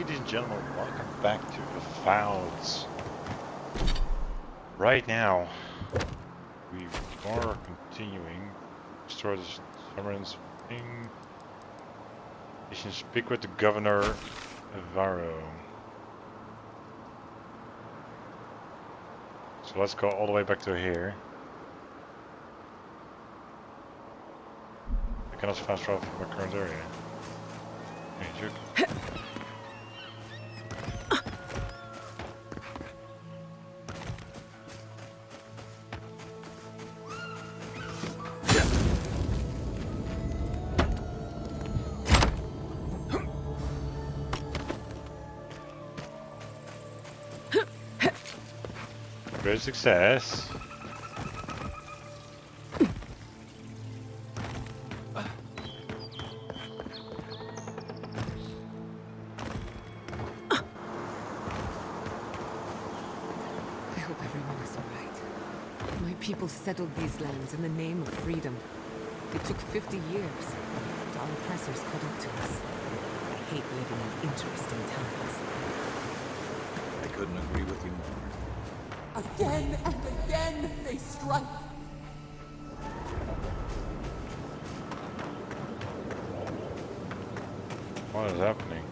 Ladies and gentlemen, welcome back to Avowed. Right now, we are continuing to start the summons thing. You should speak with the governor, Avaro. So let's go all the way back to here. I can also fast travel from my current area. Hey, jerk. Great success. People settled these lands in the name of freedom. It took 50 years, but our oppressors caught up to us. I hate living in interesting times. I couldn't agree with you more. Again and again they strike. What is happening?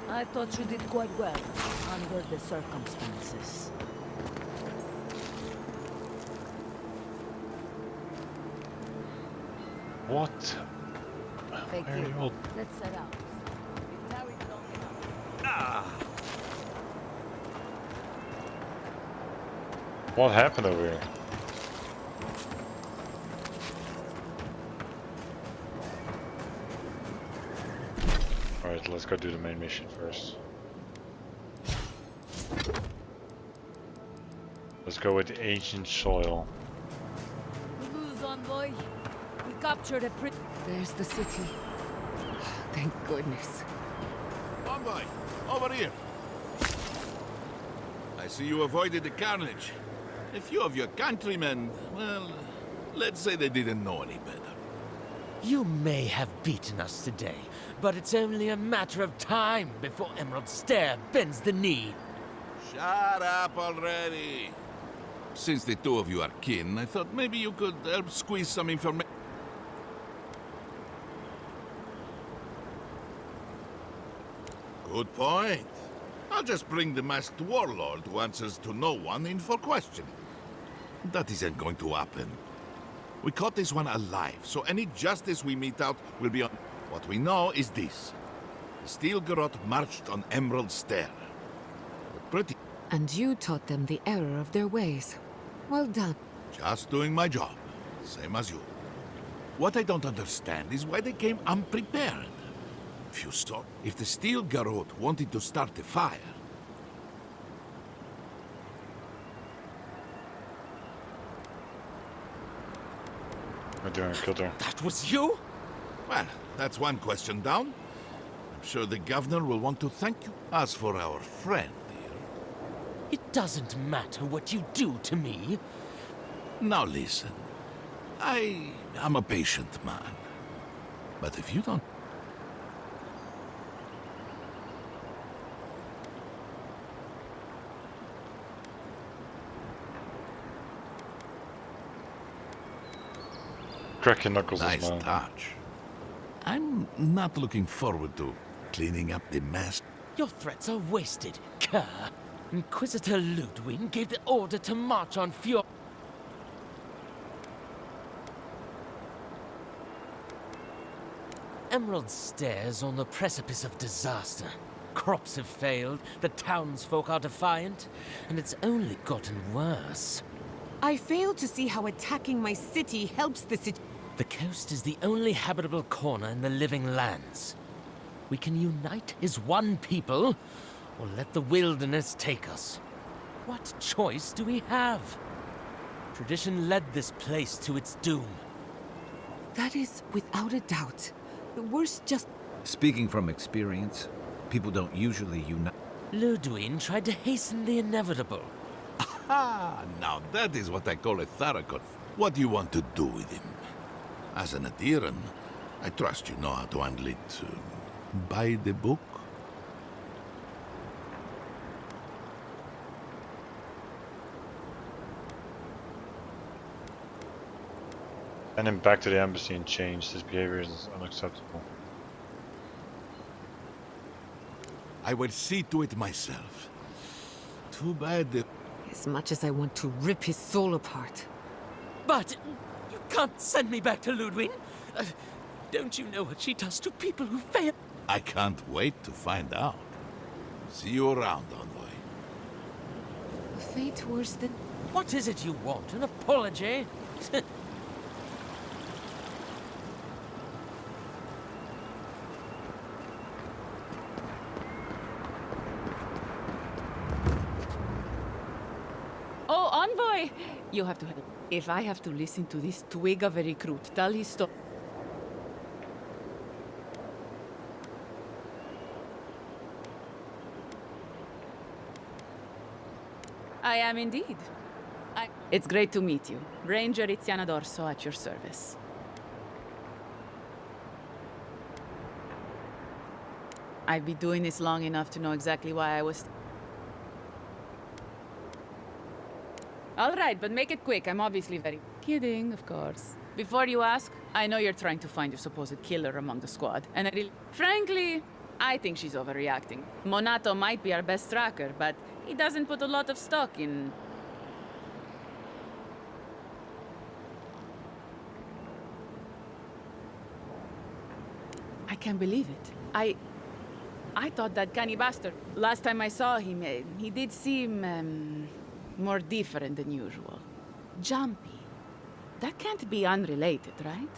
I thought you did quite well, under the circumstances. What? Thank Where you. are you all? Let's set out. We've tarried long enough. What happened over here? Alright, let's go do the main mission first. Let's go with ancient soil. We lose, envoy. We captured a There's the city. Thank goodness. Envoy, over here. I see you avoided the carnage. A few of your countrymen, well, let's say they didn't know any better. You may have beaten us today, but it's only a matter of time before Emerald Stair bends the knee. Shut up already. Since the two of you are kin, I thought maybe you could help squeeze some information. Good point. I'll just bring the masked warlord who answers to no one in for questioning. That isn't going to happen. We caught this one alive, so any justice we mete out will be on... What we know is this. The Steel Garrote marched on Emerald Stair. Pretty... And you taught them the error of their ways. Well done. Just doing my job. Same as you. What I don't understand is why they came unprepared. If the Steel Garrote wanted to start a fire... We're doing a killer. That was you? Well, that's one question down. I'm sure the governor will want to thank you. As for our friend here... It doesn't matter what you do to me. Now listen. I am a patient man. But if you don't... Crack your knuckles, Nice man. touch. I'm not looking forward to cleaning up the mess. Your threats are wasted, cur. Inquisitor Ludwig gave the order to march on Fjord. Emerald Stair's on the precipice of disaster. Crops have failed, the townsfolk are defiant, and it's only gotten worse. I fail to see how attacking my city helps the situation. The coast is the only habitable corner in the living lands. We can unite as one people, or let the wilderness take us. What choice do we have? Tradition led this place to its doom. That is without a doubt. The worst just... Speaking from experience, people don't usually unite. Ludwig tried to hasten the inevitable. Ah, now that is what I call a Tharakon. What do you want to do with him? As an Adiran, I trust you know how to handle it by the book. Send him back to the embassy and change. His behavior is unacceptable. I will see to it myself. Too bad the... As much as I want to rip his soul apart. But you can't send me back to Ludwig. Don't you know what she does to people who fail? I can't wait to find out. See you around, Envoy. A fate worse than... What is it you want? An apology? Oh, Envoy! You have to help. If I have to listen to this twig of a recruit tell his story... I am indeed. It's great to meet you. Ranger Iziana Dorso at your service. I've been doing this long enough to know exactly why I was... All right, but make it quick. I'm obviously very... Kidding, of course. Before you ask, I know you're trying to find your supposed killer among the squad, and I really... Frankly, I think she's overreacting. Monato might be our best tracker, but he doesn't put a lot of stock in... I can't believe it. I thought that canny bastard... Last time I saw him, he did seem, more different than usual. Jumpy. That can't be unrelated, right?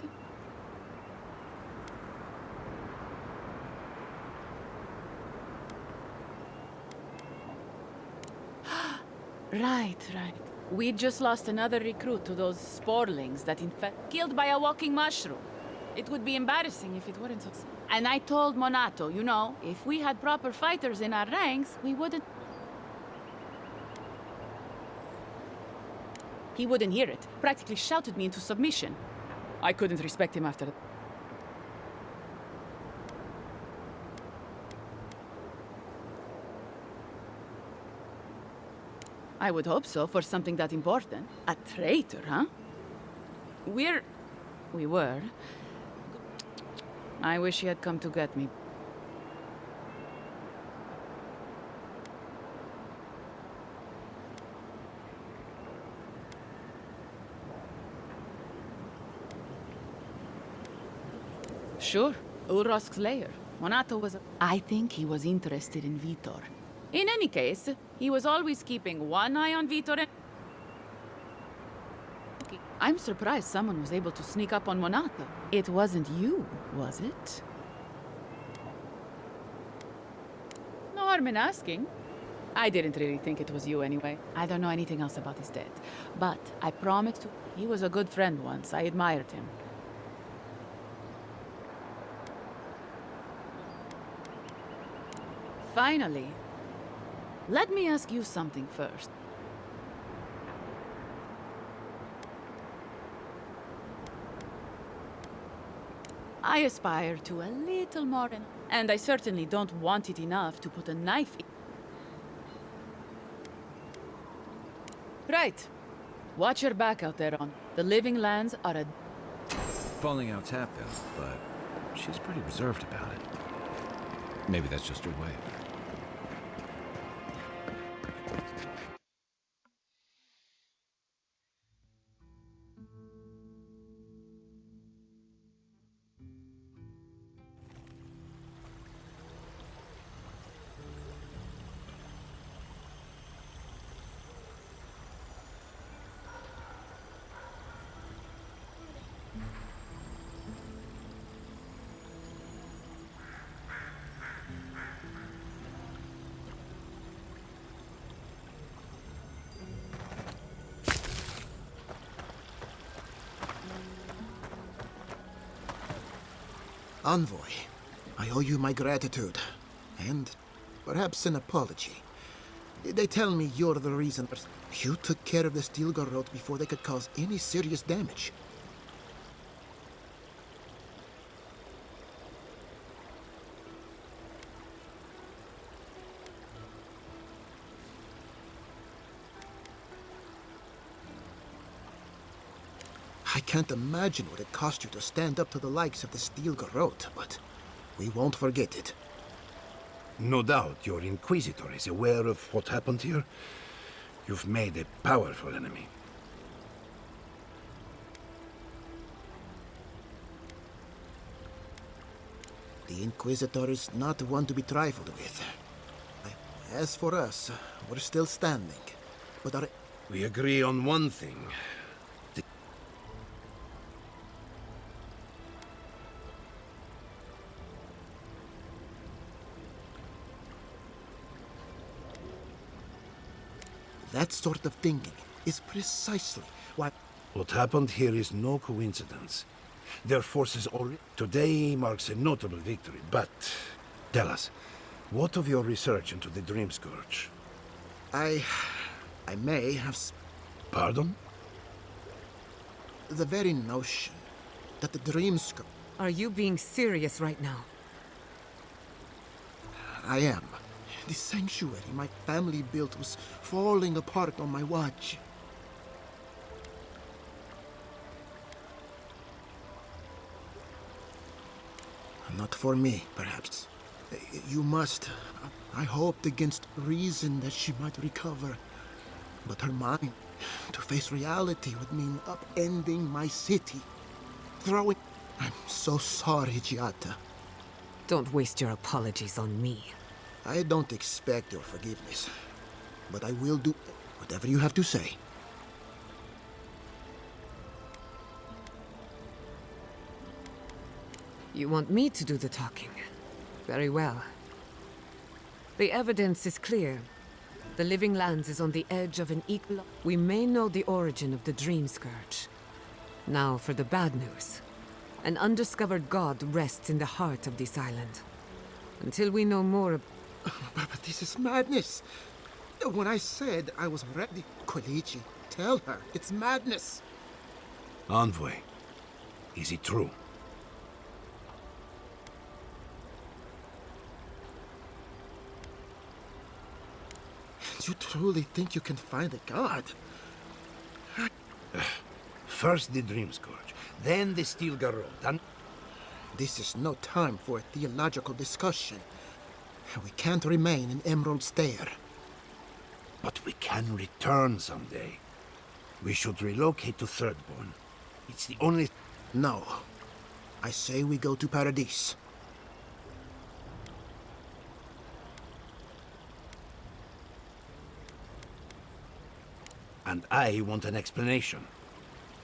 Right. We just lost another recruit to those sporelings that killed by a walking mushroom. It would be embarrassing if it weren't so... And I told Monato, you know, if we had proper fighters in our ranks, we wouldn't... He wouldn't hear it. Practically shouted me into submission. I couldn't respect him after that. I would hope so, for something that important. A traitor, huh? We were. I wish he had come to get me. Sure, Ulrosk's lair. Monato was... I think he was interested in Vitor. In any case, he was always keeping one eye on Vitor and... I'm surprised someone was able to sneak up on Monato. It wasn't you, was it? No harm in asking. I didn't really think it was you anyway. I don't know anything else about his death. But I promised to... He was a good friend once. I admired him. Finally, let me ask you something first. I aspire to a little more, and I certainly don't want it enough to put a knife in. Right. Watch your back out there, on. The living lands are a... Falling out's happened, but she's pretty reserved about it. Maybe that's just her way. Envoy, I owe you my gratitude. And perhaps an apology. They tell me you're the reason you took care of the steel garrote before they could cause any serious damage. I can't imagine what it cost you to stand up to the likes of the steel garrote, but we won't forget it. No doubt your Inquisitor is aware of what happened here. You've made a powerful enemy. The Inquisitor is not one to be trifled with. As for us, we're still standing. But our... We agree on one thing. That sort of thinking is precisely why... What happened here is no coincidence. Their forces already... Today marks a notable victory, but... Tell us, what of your research into the Dream Scourge? I may have... Pardon? The very notion that the Dream Scourge... Are you being serious right now? I am. The sanctuary my family built was falling apart on my watch. Not for me, perhaps. You must. I hoped against reason that she might recover. But her mind, to face reality would mean upending my city. Throwing... I'm so sorry, Giata. Don't waste your apologies on me. I don't expect your forgiveness, but I will do whatever you have to say. You want me to do the talking? Very well. The evidence is clear. The Living Lands is on the edge of an equal... We may know the origin of the Dream Scourge. Now for the bad news. An undiscovered god rests in the heart of this island. Until we know more... But this is madness. When I said I was ready, Koichi, tell her it's madness. Envoy, is it true? You truly think you can find a god? First the Dream Scourge, then the Steel Garrote, and... This is no time for a theological discussion. We can't remain in Emerald Stair. But we can return someday. We should relocate to Thirdborn. It's the only... No. I say we go to Paradise. And I want an explanation.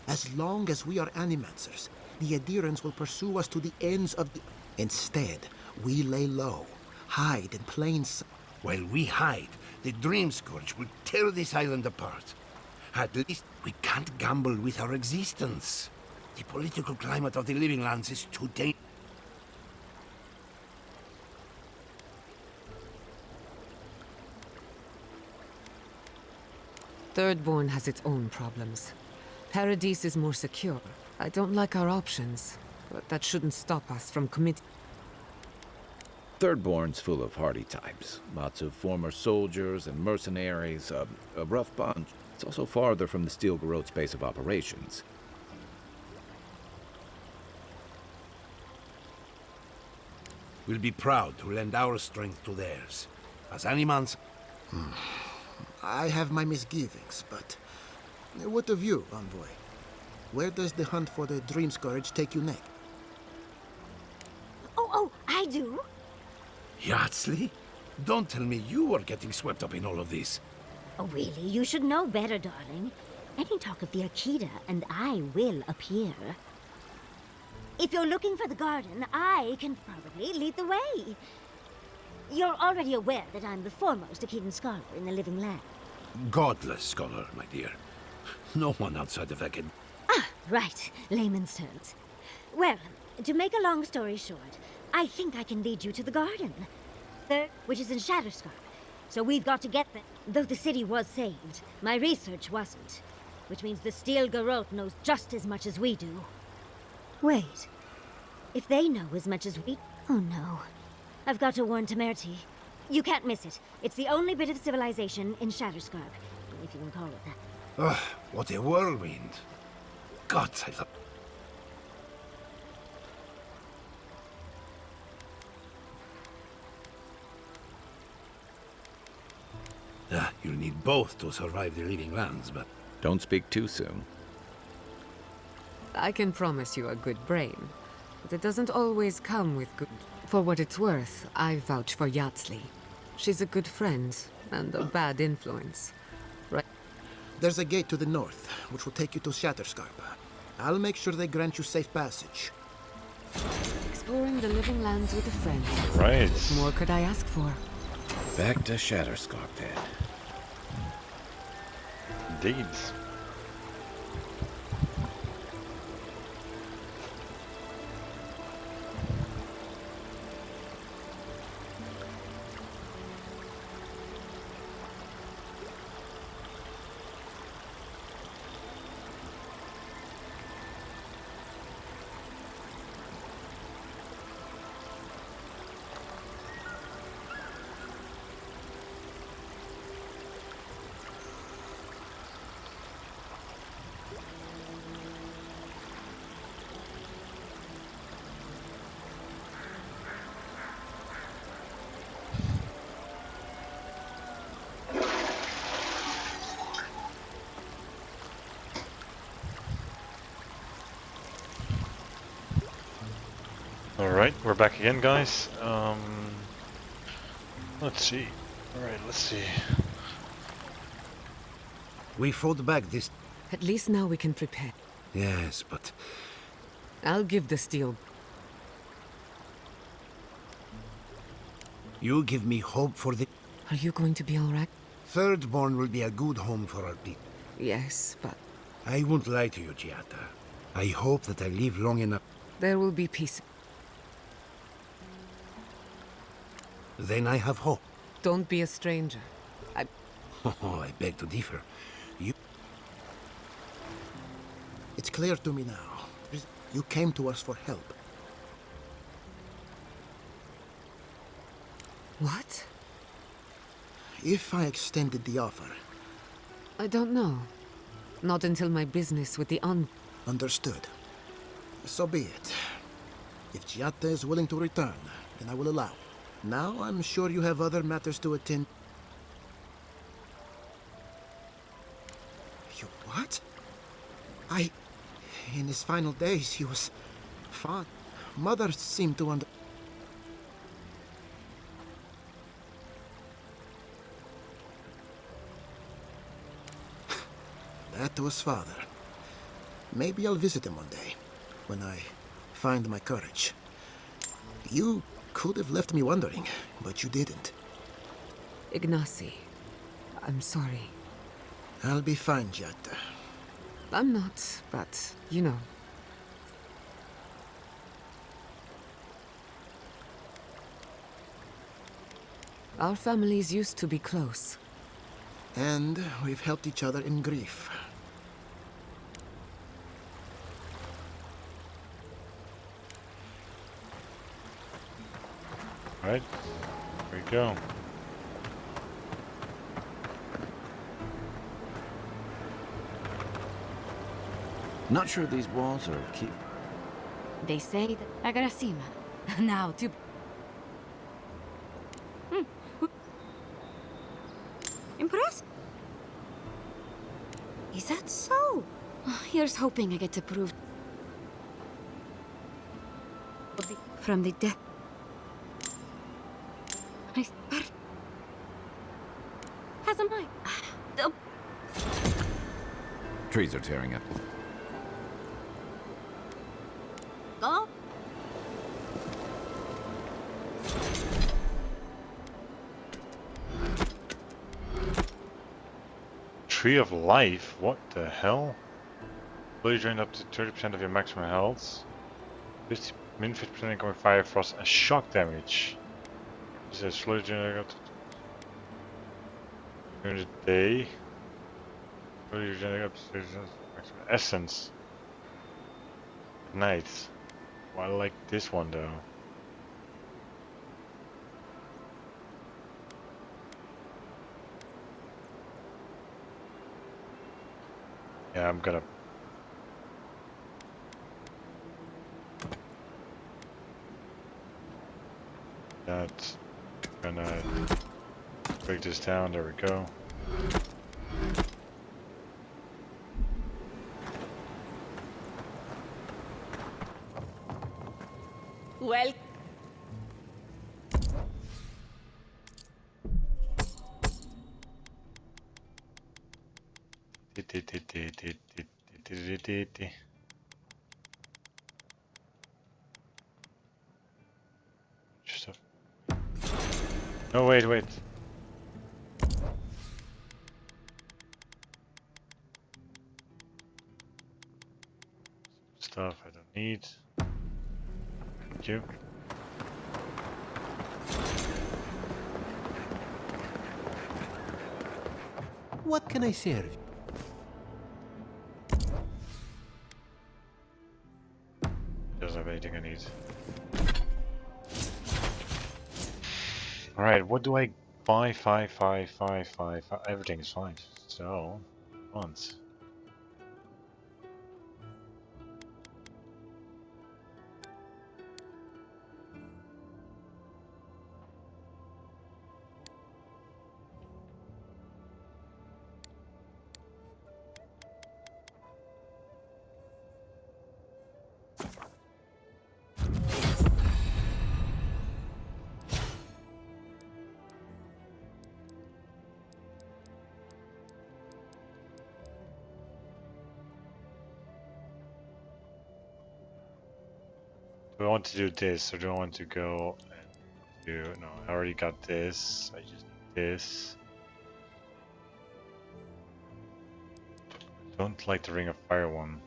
As long as we are Animancers, the adherents will pursue us to the ends of the... Instead, we lay low, hide in plain sight. While we hide, the Dream Scourge will tear this island apart. At least we can't gamble with our existence. The political climate of the Living Lands is too dangerous. Thirdborn has its own problems. Paradise is more secure. I don't like our options, but that shouldn't stop us from committing... Thirdborn's full of hardy types. Lots of former soldiers and mercenaries. A rough bunch. It's also farther from the Steel Garrote's base of operations. We'll be proud to lend our strength to theirs. As Animans... I have my misgivings, but... What of you, Envoy? Where does the hunt for the Dream Scourge take you next? Oh, I do. Yardsley? Don't tell me you are getting swept up in all of this. Oh, really? You should know better, darling. Any talk of the Akita, and I will appear. If you're looking for the garden, I can probably lead the way. You're already aware that I'm the foremost Akitan scholar in the Living Land. Godless scholar, my dear. No one outside of Akad... Ah, right. Layman's terms. Well, To make a long story short, I think I can lead you to the garden. Third, which is in Shatterscarp. So we've got to get there. Though the city was saved, my research wasn't. Which means the Steel Garrote knows just as much as we do. Wait. If they know as much as we... Oh no. I've got to warn Temerity. You can't miss it. It's the only bit of civilization in Shatterscarp, if you can call it that. Ugh, what a whirlwind. Gods, I love... You'll need both to survive the living lands, but... Don't speak too soon. I can promise you a good brain, but it doesn't always come with good... For what it's worth, I vouch for Yatsley. She's a good friend, and a bad influence. Right? There's a gate to the north, which will take you to Shatterscarp. I'll make sure they grant you safe passage. Exploring the living lands with a friend. Right. What more could I ask for? Back to Shatterscarp then. Indeed. Alright, we're back again, guys. Let's see. Alright, let's see. We fought back this... At least now we can prepare. Yes, but... I'll give the steel. You give me hope for the... Are you going to be all right? Thirdborn will be a good home for our people. Yes, but I won't lie to you, Giata. I hope that I live long enough. there will be peace. Then I have hope. Don't be a stranger. Oh, I beg to differ. You... It's clear to me now. You came to us for help. What? If I extended the offer... I don't know. Not until my business with the Understood. So be it. If Giatta is willing to return, then I will allow. Now I'm sure you have other matters to attend. You what? In his final days, he was fond. Mother seemed to under... That was father. Maybe I'll visit him one day, when I find my courage. You could have left me wondering, but you didn't. Ignacy, I'm sorry. I'll be fine, Giatta. I'm not, but, you know. Our families used to be close. And we've helped each other in grief. Alright, here we go. Not sure these walls are keep. They say that Agrasima. Now to... Impressed? Is that so? Here's hoping I get to prove... From the death... Has a mind. Trees are tearing up. Go. Tree of Life? What the hell? Will you drain up to 30% of your maximum health? 50 Min 50% incoming fire, frost, and shock damage. This is slowly generated during the day. Slowly generated maximum essence at night. Well, I like this one though. Yeah, I'm gonna. That's gonna break this down. There we go. Well. Stuff. No, wait. Stuff I don't need. Thank you. What can I serve? Doesn't have anything I need. Alright, what do I buy? 5. Everything is fine. So, once. Do I want to do this or do I want to go and do... No, I already got this. I just need this. I don't like the Ring of Fire one.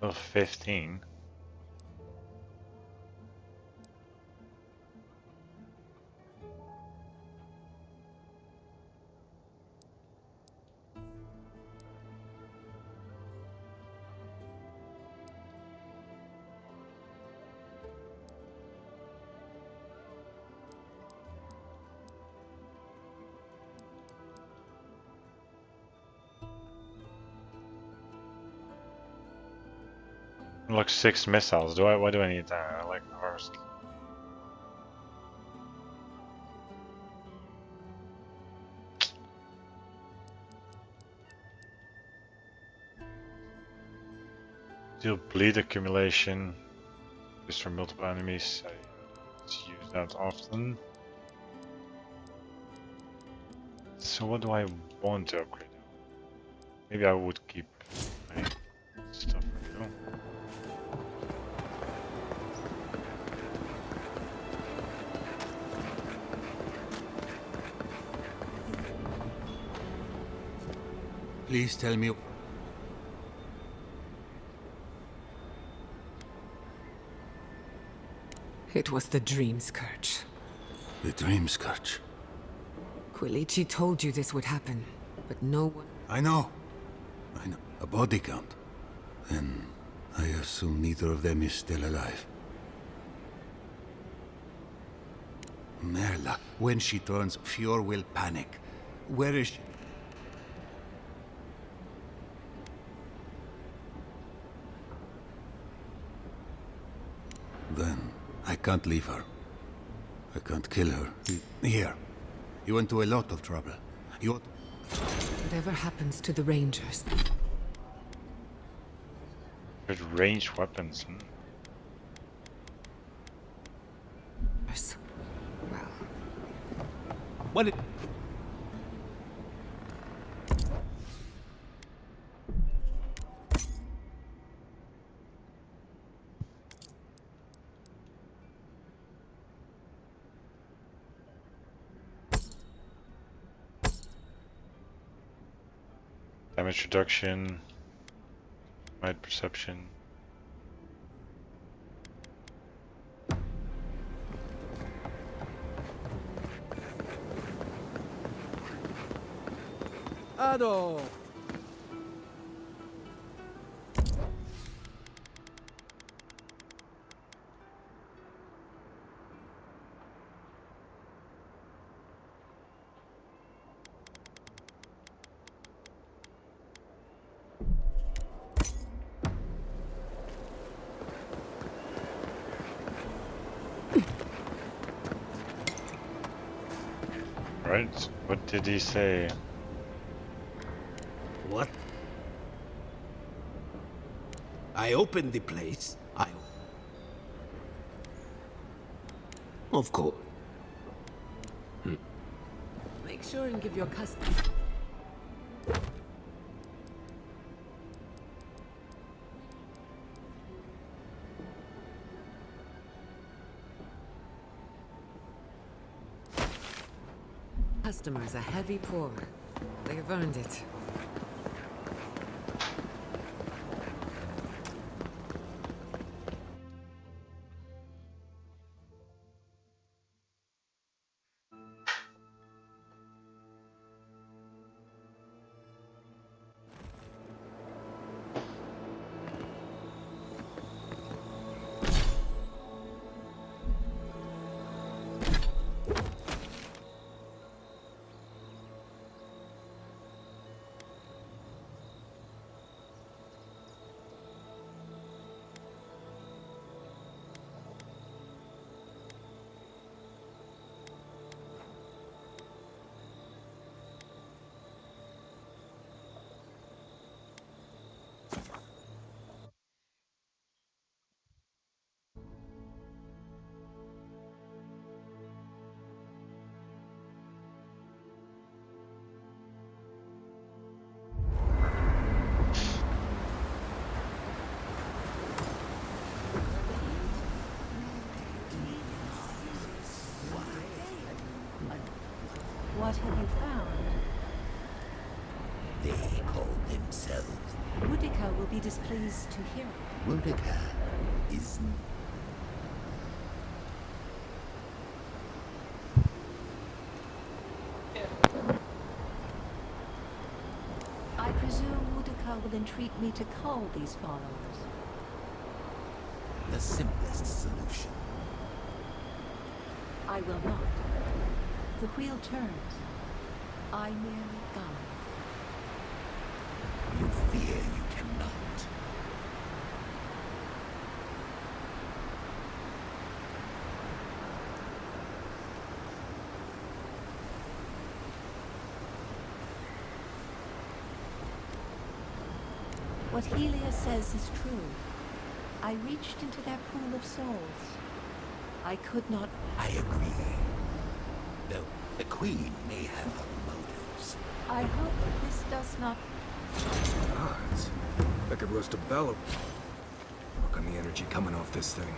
Oh, 15. Look, 6 missiles. Why do I need that? I like the first. Deal bleed accumulation. Just for multiple enemies. I use that often. So what do I want to upgrade? Maybe I would keep my stuff for now. Please tell me. It was the Dream Scourge. The Dream Scourge. Quilici told you this would happen, but no one... I know. A body count. Then I assume neither of them is still alive. Merla, when she turns, Fior will panic. Where is she? Then I can't leave her. I can't kill her. Here. You went to a lot of trouble. You... Whatever happens to the Rangers... With ranged weapons. Well... What? Damage reduction. Might perception. Ado! Right? What did he say? What? I opened the place. Of course. Make sure and give your custom. Customers are heavy poor. They have earned it. What have you found? They call themselves. Boudica will be displeased to hear it. Boudica isn't. I presume Boudica will entreat me to cull these followers. The simplest solution. I will not. The wheel turns. I merely guide. You fear you cannot. What Helia says is true. I reached into their pool of souls. I could not... I agree. Though the Queen may have her motives. I hope this does not... Odds. That could roast a bellow. Look on the energy coming off this thing.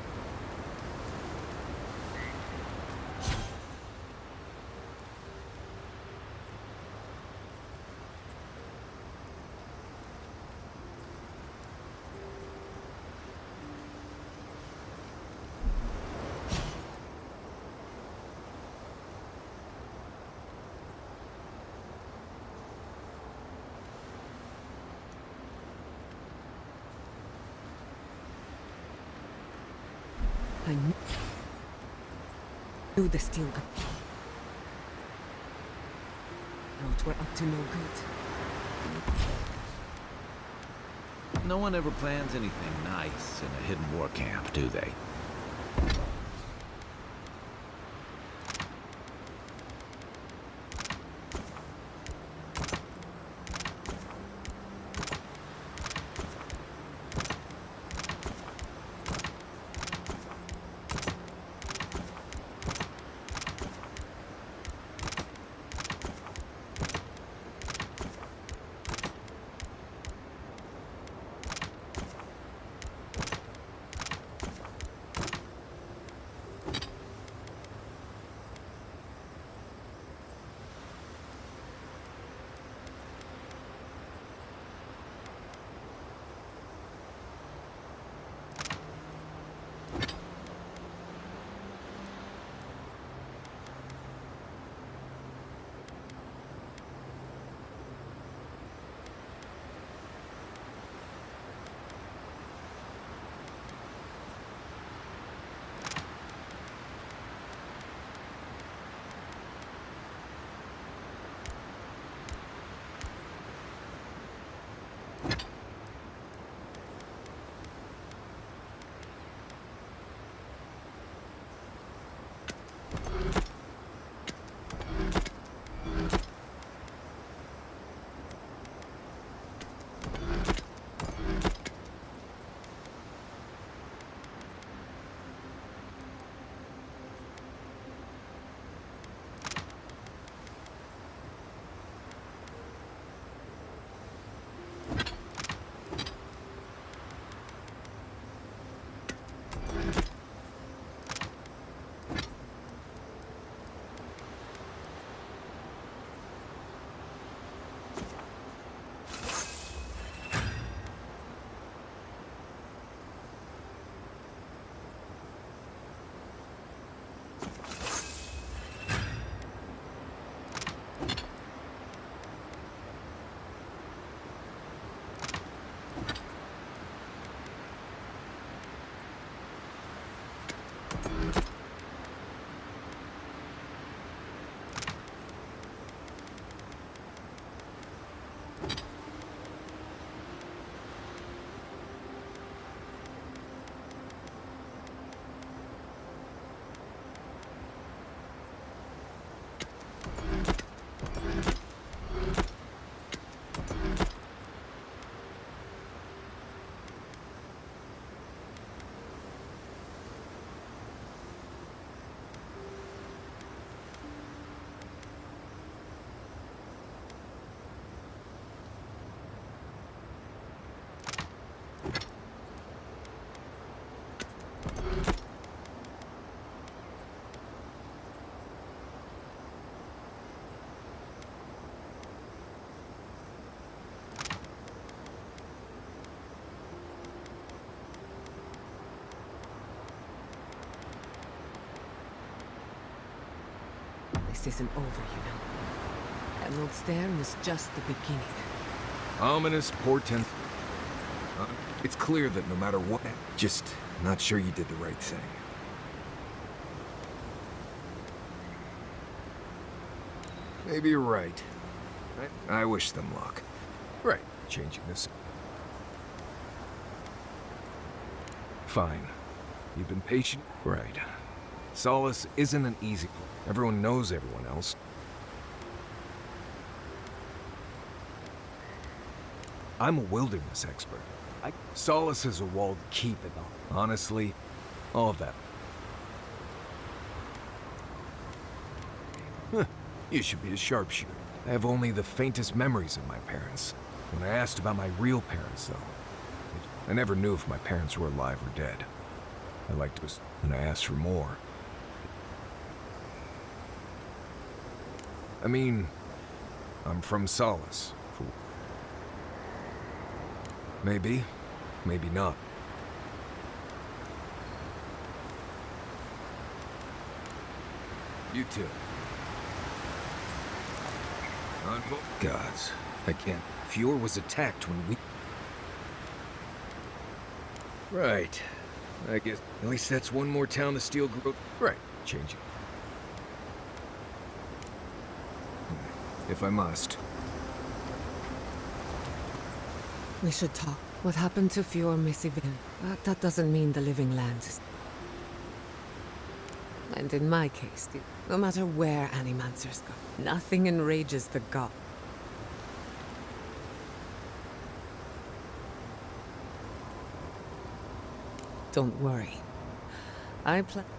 I knew the steel roads were up to no good. No one ever plans anything nice in a hidden war camp, do they? This isn't over, you know. Emerald Stair was just the beginning. Ominous portent. It's clear that no matter what, just not sure you did the right thing. Maybe you're right. I wish them luck. Right, changing this. Fine. You've been patient. Right. Solace isn't an easy. Everyone knows everyone else. I'm a wilderness expert. Solace is a walled keep it all. Honestly, all of that. Huh. You should be a sharpshooter. I have only the faintest memories of my parents. When I asked about my real parents, though, I never knew if my parents were alive or dead. I liked to, and I asked for more. I mean, I'm from Solace. Maybe, maybe not. You too. Gods, I can't. Fjord was attacked when we... Right. I guess at least that's one more town the steel growth... Right, changing. If I must. We should talk. What happened to Fjord Missivin? That doesn't mean the living lands. And in my case, no matter where Animancers go, nothing enrages the god. Don't worry.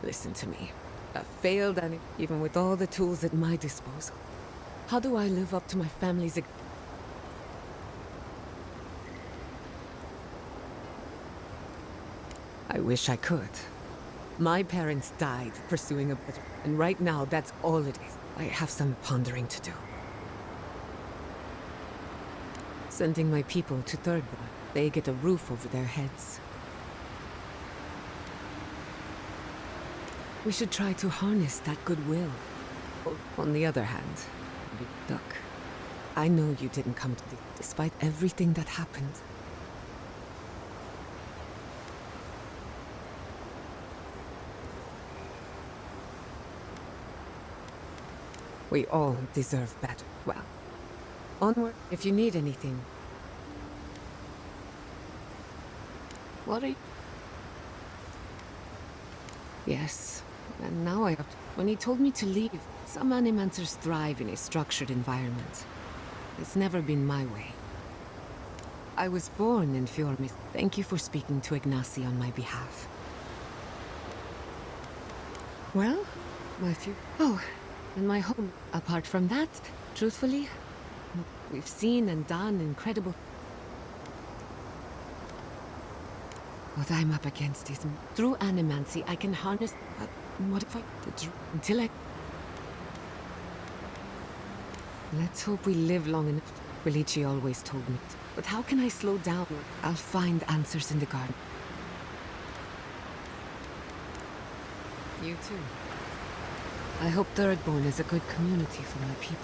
Listen to me. I failed even with all the tools at my disposal. How do I live up to my family's... I wish I could. My parents died pursuing a better, and right now that's all it is. I have some pondering to do. Sending my people to Third Blood. They get a roof over their heads. We should try to harness that goodwill. On the other hand, look, I know you didn't come to despite everything that happened. We all deserve better. Well, onward if you need anything. What are you... Yes, and now I have to... When he told me to leave, some Animancers thrive in a structured environment. It's never been my way. I was born in Fjormis. Thank you for speaking to Ignacy on my behalf. Well, Oh, and my home. Apart from that, truthfully, we've seen and done incredible... What I'm up against is... Through Animancy, I can harness... What if I... Until I... Let's hope we live long enough. Relici always told me. But how can I slow down? I'll find answers in the garden. You too. I hope Thirdborn is a good community for my people.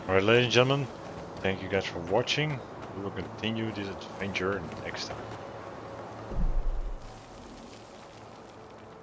Alright, ladies and gentlemen, thank you guys for watching. We will continue this adventure next time.